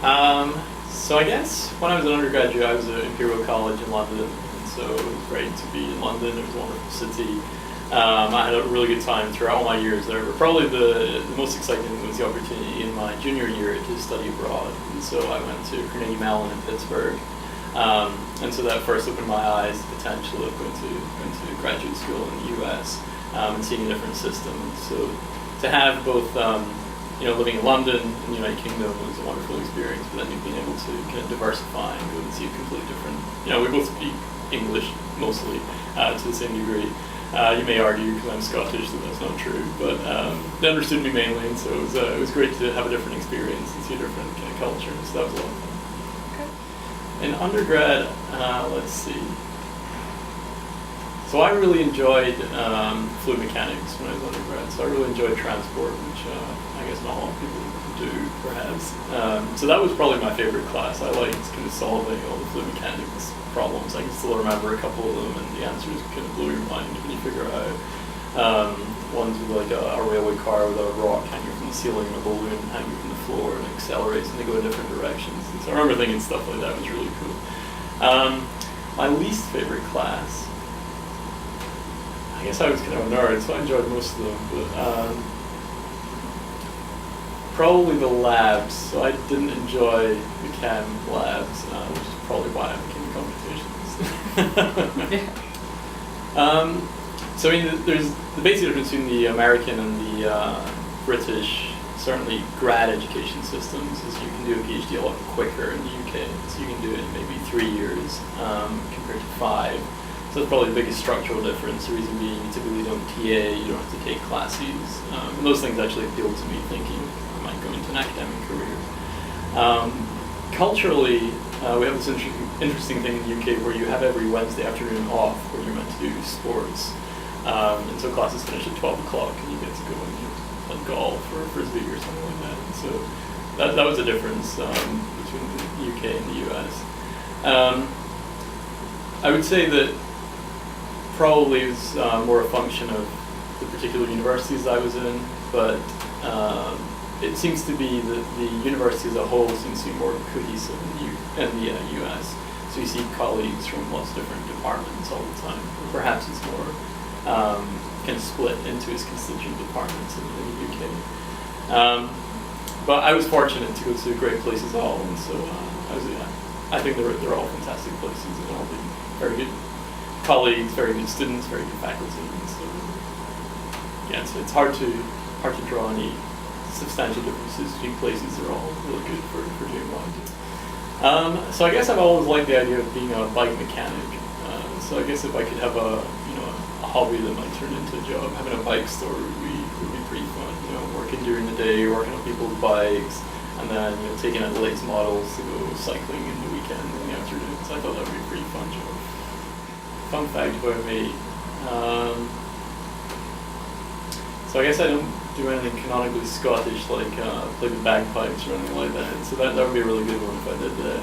So I guess when I was an undergraduate, I was at Imperial College in London, and so it was great to be in London. It was a wonderful city. I had a really good time throughout all my years there, but probably the most exciting thing was the opportunity in my junior year to study abroad. And so I went to Carnegie Mellon in Pittsburgh, and so that first opened my eyes to the potential of going to graduate school in the US and seeing a different system. So to have both living in London in the United Kingdom was a wonderful experience, but then being able to kind of diversify and go and see a completely different, we both speak English mostly to the same degree. You may argue because I'm Scottish that that's not true, but they understood me mainly, and so it was great to have a different experience and see a different kind of culture, so that was a lot of fun. Okay. In undergrad, let's see. So I really enjoyed fluid mechanics when I was undergrad. So I really enjoyed transport, which I guess not a lot of people do, perhaps. So that was probably my favorite class. I liked kind of solving all the fluid mechanics problems. I can still remember a couple of them, and the answers kind of blow your mind when you figure out. Ones with like a railway car with a rock hanging from the ceiling and a balloon hanging from the floor and accelerates and they go in different directions. And so I remember thinking stuff like that was really cool. My least favorite class, I guess I was kind of a nerd, so I enjoyed most of them, but probably the labs. So I didn't enjoy the chem labs, which is probably why I became a computationalist. So I mean, there's the basic difference between the American and the British, certainly grad education systems, is you can do a PhD a lot quicker in the UK. So you can do it in maybe 3 years compared to 5. So that's probably the biggest structural difference. The reason being, you typically don't TA, you don't have to take classes. And those things actually appealed to me, thinking I might go into an academic career. Culturally, we have this interesting thing in the UK where you have every Wednesday afternoon off where you're meant to do sports. And so classes finish at 12 o'clock and you get to go and play golf or frisbee or something like that. And so that was a difference between the UK and the US. I would say that probably it was more a function of the particular universities I was in, but it seems to be that the university as a whole seems to be more cohesive in the US. So you see colleagues from lots of different departments all the time. Or perhaps it's more kind of split into its constituent departments in the UK. But I was fortunate to go to great places all, and so I think they're all fantastic places and all the very good colleagues, very good students, very good faculty. And so yeah, it's hard to draw any substantial differences between places. They're all really good for doing what I do. So I guess I've always liked the idea of being a bike mechanic. So I guess if I could have a hobby that might turn into a job, having a bike store would be pretty fun. Working during the day, working on people's bikes, and then taking out the latest models to go cycling in the weekend in the afternoon. So I thought that would be a pretty fun job. Fun fact about me. So I guess I don't do anything canonically Scottish, like play the bagpipes or anything like that. So that would be a really good one if I did that.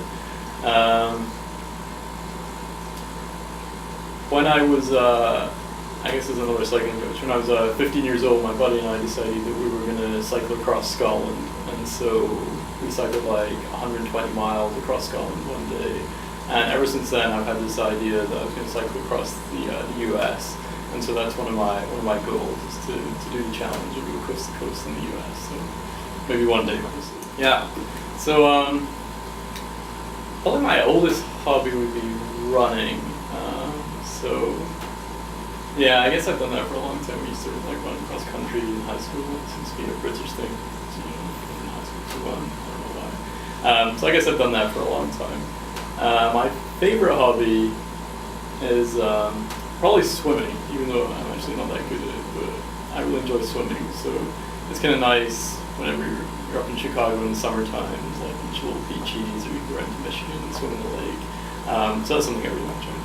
When I was, I guess there's another cycling coach. When I was 15 years old, my buddy and I decided that we were going to cycle across Scotland. And so we cycled like 120 miles across Scotland one day. And ever since then, I've had this idea that I was going to cycle across the US. And so that's one of my goals, is to do the challenge and go coast to coast in the US. So maybe one day. Yeah. So probably my oldest hobby would be running. So yeah, I guess I've done that for a long time. We used to like run cross country in high school. It seems to be a British thing. So, in high school to run. I don't know why. So I guess I've done that for a long time. My favorite hobby is probably swimming, even though I'm actually not that good at it, but I really enjoy swimming. So it's kind of nice whenever you're up in Chicago in the summertime, there's like these little beaches, or you can go out to Michigan and swim in the lake. So that's something I really enjoy.